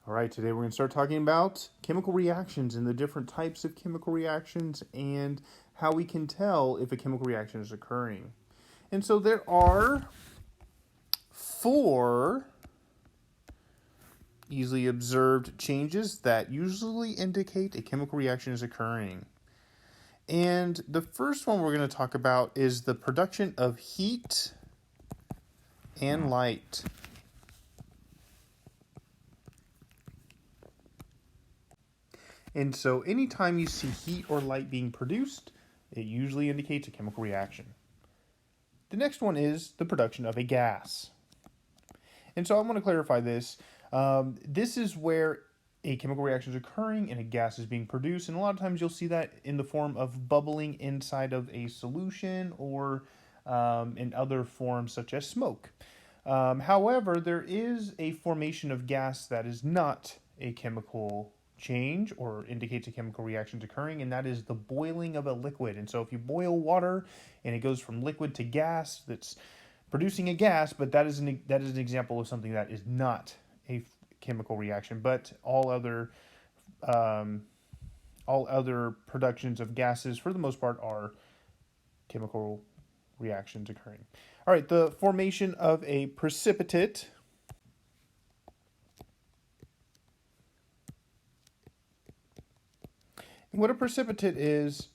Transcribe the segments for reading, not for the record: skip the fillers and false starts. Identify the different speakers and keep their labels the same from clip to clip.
Speaker 1: All right, today we're going to start talking about chemical reactions and the different types of chemical reactions and how we can tell if a chemical reaction is occurring. And so there are four easily observed changes that usually indicate a chemical reaction is occurring. And the first one we're going to talk about is the production of heat and light. And so anytime you see heat or light being produced, it usually indicates a chemical reaction. The next one is the production of a gas. And so I want to clarify this. This is where a chemical reaction is occurring and a gas is being produced. And a lot of times you'll see that in the form of bubbling inside of a solution or in other forms such as smoke. However, there is a formation of gas that is not a chemical change or indicates a chemical reaction is occurring, and that is the boiling of a liquid. And so if you boil water and it goes from liquid to gas, that's producing a gas, but that is an example of something that is not a chemical reaction. But all other productions of gases, for the most part, are chemical reactions occurring. All right, the formation of a precipitate. And what a precipitate is,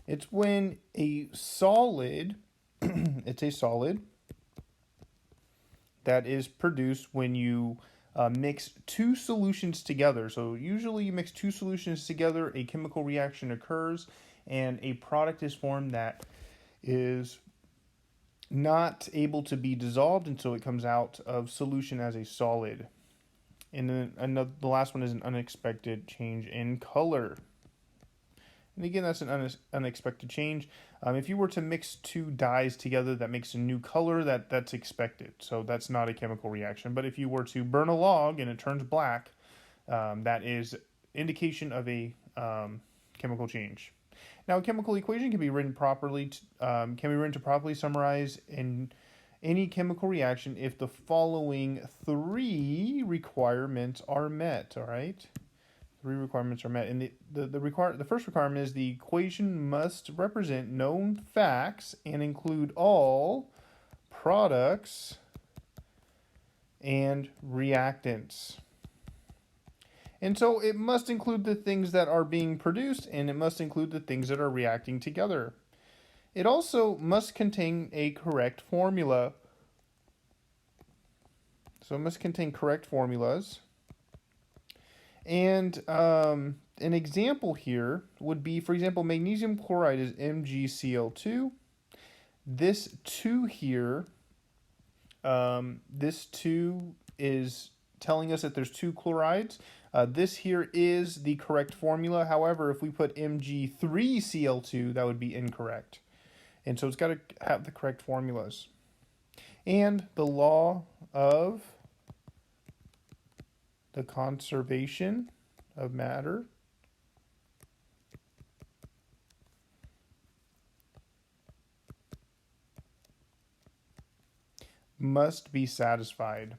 Speaker 1: it's when a solid, it's a solid that is produced when you mix two solutions together. So usually you mix two solutions together, a chemical reaction occurs, and a product is formed that is not able to be dissolved, and so it comes out of solution as a solid. And then the last one is an unexpected change in color. And again, that's an unexpected change. If you were to mix two dyes together that makes a new color, that's expected. So that's not a chemical reaction. But if you were to burn a log and it turns black, that is indication of a chemical change. Now, a chemical equation can be written properly. To properly summarize in any chemical reaction if the following three requirements are met. All right. Three requirements are met, and the first requirement is the equation must represent known facts and include all products and reactants. And so it must include the things that are being produced, and it must include the things that are reacting together. It also must contain a correct formula. So it must contain correct formulas. And an example here would be, for example, magnesium chloride is MgCl2. This 2 here, this 2 is telling us that there's two chlorides. This here is the correct formula. However, if we put Mg3Cl2, that would be incorrect. And so it's got to have the correct formulas. And the law of the conservation of matter must be satisfied.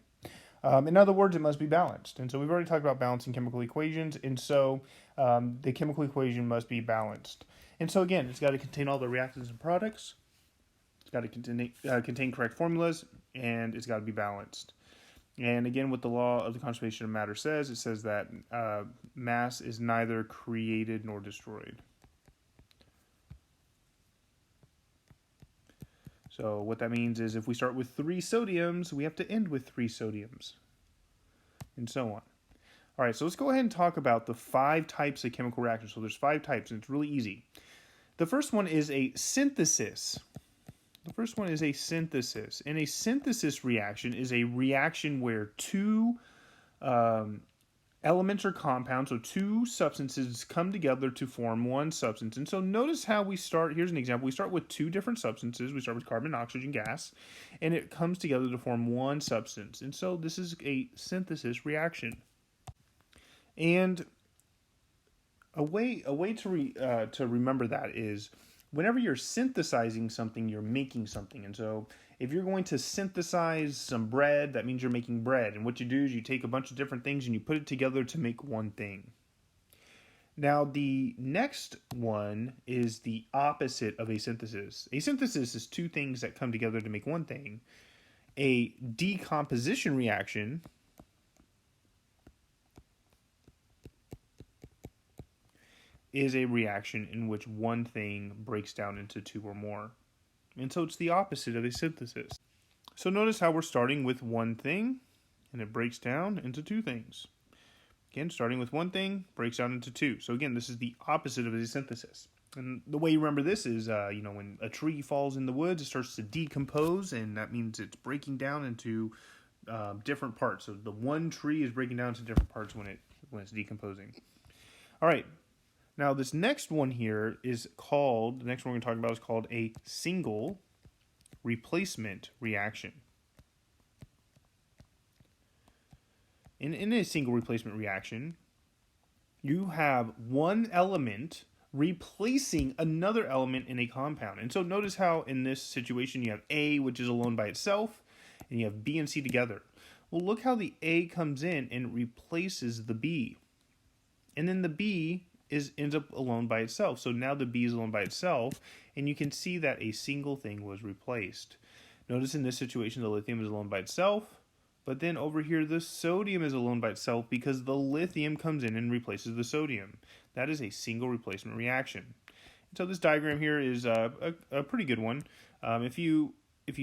Speaker 1: In other words, it must be balanced. And so we've already talked about balancing chemical equations. And so the chemical equation must be balanced. And so again, it's got to contain all the reactants and products. It's got to contain correct formulas, and it's got to be balanced. And again, what the law of the conservation of matter says, it says that mass is neither created nor destroyed. So what that means is if we start with 3 sodiums, we have to end with 3 sodiums, and so on. All right, so let's go ahead and talk about the 5 types of chemical reactions. So there's 5 types, and it's really easy. The first one is a synthesis. And a synthesis reaction is a reaction where two elements or compounds, so two substances come together to form one substance. And so notice how we start. Here's an example. We start with 2 different substances. We start with carbon and oxygen gas, and it comes together to form one substance. And so this is a synthesis reaction. And a way to remember that is whenever you're synthesizing something, you're making something. And so If you're going to synthesize some bread, that means you're making bread. And what you do is you take a bunch of different things and you put it together to make one thing. Now, the next one is the opposite of a synthesis. A synthesis is two things that come together to make one thing. A decomposition reaction is a reaction in which one thing breaks down into two or more. And so it's the opposite of a synthesis. So notice how we're starting with one thing, and it breaks down into two things. Again, starting with one thing, breaks down into two. So again, this is the opposite of a synthesis. And the way you remember this is, when a tree falls in the woods, it starts to decompose, and that means it's breaking down into different parts. So the one tree is breaking down into different parts when it's decomposing. All right. Now this next one here is called, the next one we're going to talk about is called a single replacement reaction. In a single replacement reaction, you have one element replacing another element in a compound. And so notice how in this situation you have A, which is alone by itself, and you have B and C together. Well, look how the A comes in and replaces the B. And then the B ends up alone by itself. So now the B is alone by itself, and you can see that a single thing was replaced. Notice in this situation the lithium is alone by itself, but then over here the sodium is alone by itself because the lithium comes in and replaces the sodium. That is a single replacement reaction. So this diagram here is a pretty good one. If you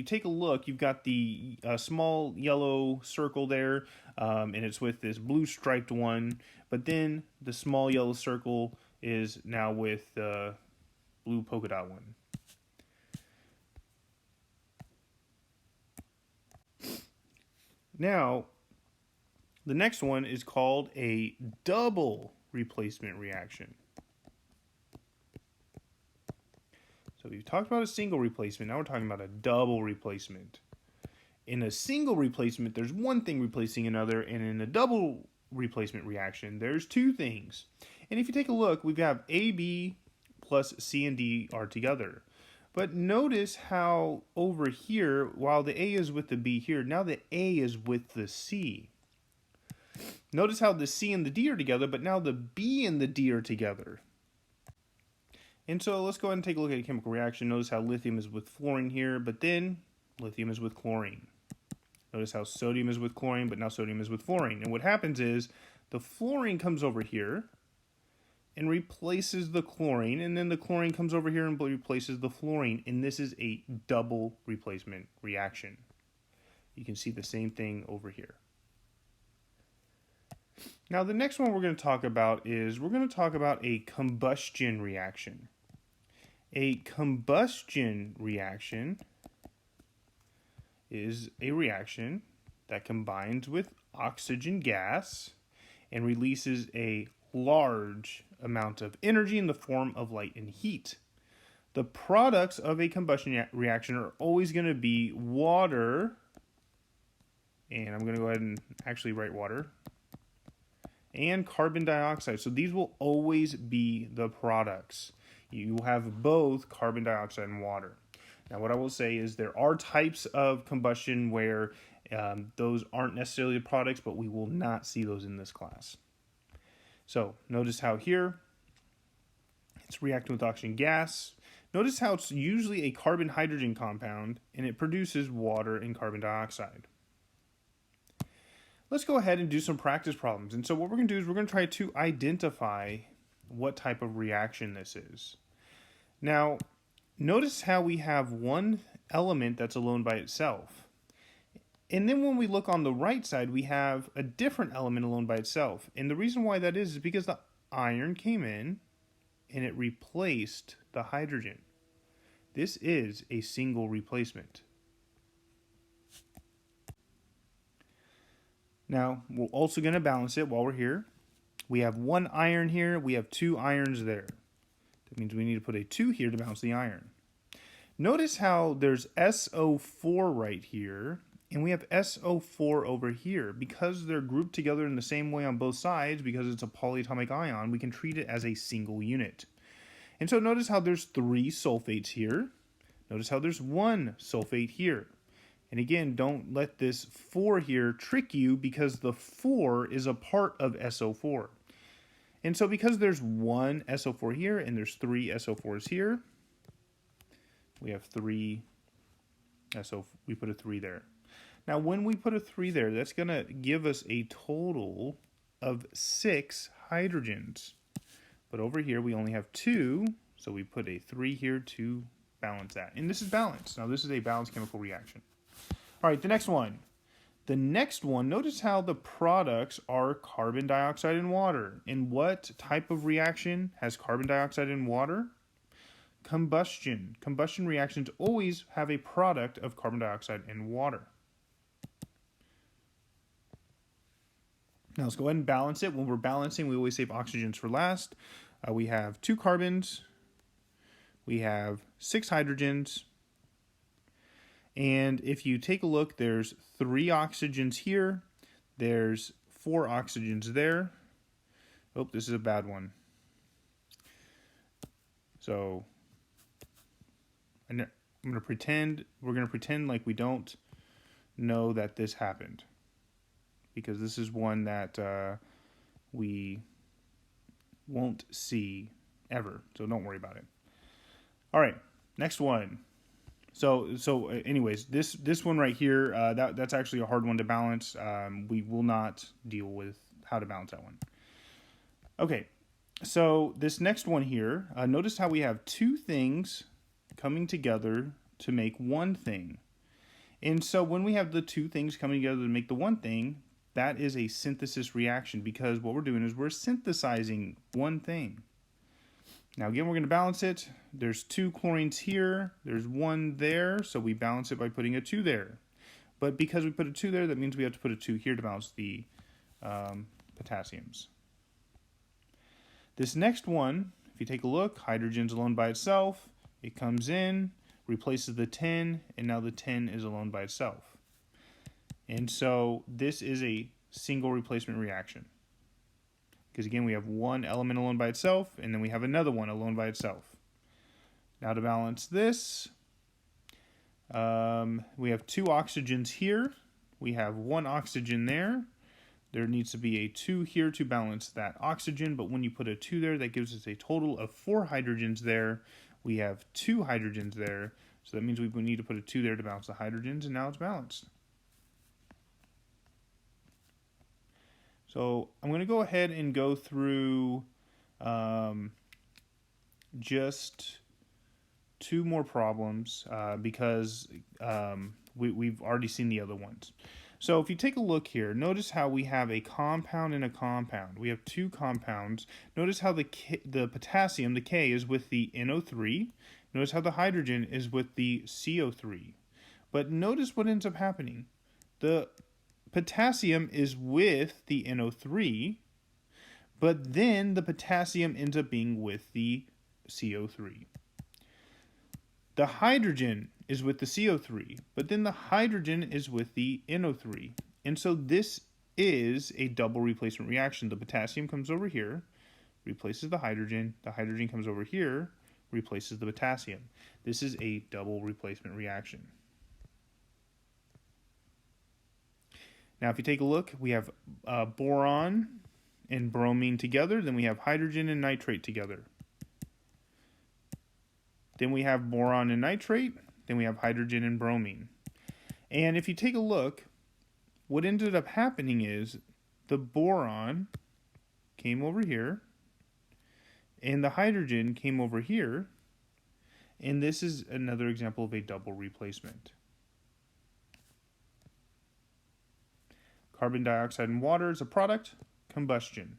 Speaker 1: take a look, you've got the small yellow circle there, and it's with this blue striped one, but then the small yellow circle is now with the blue polka dot one. Now, the next one is called a double replacement reaction. So we've talked about a single replacement, now we're talking about a double replacement. In a single replacement, there's one thing replacing another, and in a double replacement reaction, there's two things. And if you take a look, we've got AB plus C and D are together. But notice how over here, while the A is with the B here, now the A is with the C. Notice how the C and the D are together, but now the B and the D are together. And so let's go ahead and take a look at a chemical reaction. Notice how lithium is with fluorine here, but then lithium is with chlorine. Notice how sodium is with chlorine, but now sodium is with fluorine. And what happens is the fluorine comes over here and replaces the chlorine, and then the chlorine comes over here and replaces the fluorine, and this is a double replacement reaction. You can see the same thing over here. Now the next one we're going to talk about is a combustion reaction. A combustion reaction is a reaction that combines with oxygen gas and releases a large amount of energy in the form of light and heat. The products of a combustion reaction are always going to be water, and I'm going to go ahead and actually write water, and carbon dioxide. So these will always be the products. You have both carbon dioxide and water. Now what I will say is there are types of combustion where those aren't necessarily the products, but we will not see those in this class. So notice how here it's reacting with oxygen gas. Notice how it's usually a carbon-hydrogen compound, and it produces water and carbon dioxide. Let's go ahead and do some practice problems. And so what we're going to do is we're going to try to identify what type of reaction this is. Now, notice how we have one element that's alone by itself. And then when we look on the right side, we have a different element alone by itself. And the reason why that is because the iron came in and it replaced the hydrogen. This is a single replacement. Now, we're also going to balance it while we're here. We have one iron here, we have two irons there. That means we need to put a 2 here to balance the iron. Notice how there's SO4 right here, and we have SO4 over here. Because they're grouped together in the same way on both sides, because it's a polyatomic ion, we can treat it as a single unit. And so notice how there's 3 sulfates here. Notice how there's 1 sulfate here. And again, don't let this 4 here trick you, because the 4 is a part of SO4. And so because there's one SO4 here and there's 3 SO4s here, we have 3 SO, we put a 3 there. Now when we put a 3 there, that's going to give us a total of 6 hydrogens. But over here we only have 2, so we put a 3 here to balance that. And this is balanced. Now this is a balanced chemical reaction. All right, the next one. The next one, notice how the products are carbon dioxide and water. And what type of reaction has carbon dioxide and water? Combustion. Combustion reactions always have a product of carbon dioxide and water. Now let's go ahead and balance it. When we're balancing, we always save oxygens for last. We have 2 carbons. We have 6 hydrogens. And if you take a look, there's 3 oxygens here. There's 4 oxygens there. Oh, this is a bad one. So we're going to pretend like we don't know that this happened, because this is one that we won't see ever. So don't worry about it. All right, next one. So anyways, this one right here, that's actually a hard one to balance. We will not deal with how to balance that one. Okay, so this next one here, notice how we have 2 things coming together to make one thing. And so when we have the 2 things coming together to make the one thing, that is a synthesis reaction, because what we're doing is we're synthesizing one thing. Now again, we're going to balance it. There's 2 chlorines here. There's 1 there, so we balance it by putting a 2 there. But because we put a 2 there, that means we have to put a 2 here to balance the potassiums. This next one, if you take a look, hydrogen's alone by itself. It comes in, replaces the 10, and now the 10 is alone by itself. And so this is a single replacement reaction. Because again, we have one element alone by itself, and then we have another one alone by itself. Now to balance this, we have 2 oxygens here. We have 1 oxygen there. There needs to be a 2 here to balance that oxygen, but when you put a 2 there, that gives us a total of 4 hydrogens there. We have 2 hydrogens there, so that means we need to put a 2 there to balance the hydrogens, and now it's balanced. So I'm going to go ahead and go through just 2 more problems because we've already seen the other ones. So if you take a look here, notice how we have a compound and a compound. We have 2 compounds. Notice how the potassium, the K, is with the NO3. Notice how the hydrogen is with the CO3. But notice what ends up happening. The potassium is with the NO3, but then the potassium ends up being with the CO3. The hydrogen is with the CO3, but then the hydrogen is with the NO3. And so this is a double replacement reaction. The potassium comes over here, replaces the hydrogen comes over here, replaces the potassium. This is a double replacement reaction. Now if you take a look, we have boron and bromine together, then we have hydrogen and nitrate together. Then we have boron and nitrate, then we have hydrogen and bromine. And if you take a look, what ended up happening is the boron came over here, and the hydrogen came over here, and this is another example of a double replacement. Carbon dioxide and water is a product, combustion.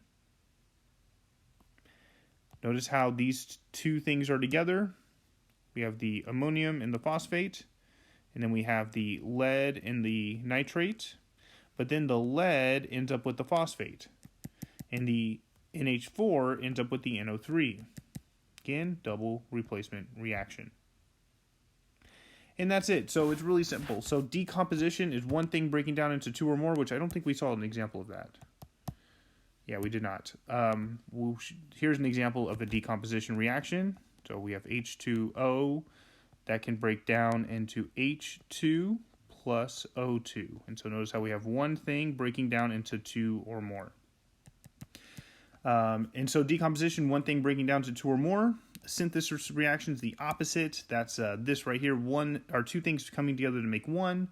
Speaker 1: Notice how these 2 things are together. We have the ammonium and the phosphate, and then we have the lead and the nitrate, but then the lead ends up with the phosphate, and the NH4 ends up with the NO3. Again, double replacement reaction. And that's it. So it's really simple. So decomposition is one thing breaking down into 2 or more, which I don't think we saw an example of that. Yeah, we did not. Here's an example of a decomposition reaction. So we have H2O that can break down into H2 plus O2. And so notice how we have one thing breaking down into two or more. And so decomposition, one thing breaking down to two or more. Synthesis reactions, the opposite. That's this right here. One or two things coming together to make one.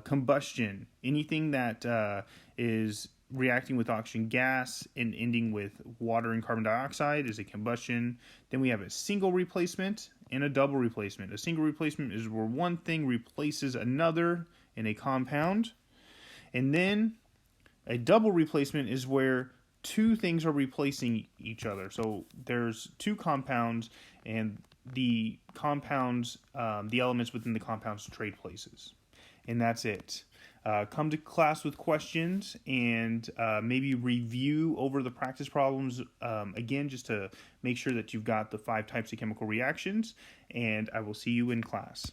Speaker 1: Combustion, anything that is reacting with oxygen gas and ending with water and carbon dioxide is a combustion. Then we have a single replacement and a double replacement. A single replacement is where one thing replaces another in a compound. And then a double replacement is where two things are replacing each other. So there's two compounds, and the compounds, the elements within the compounds trade places. And that's it. Come to class with questions and maybe review over the practice problems again, just to make sure that you've got the 5 types of chemical reactions. And I will see you in class.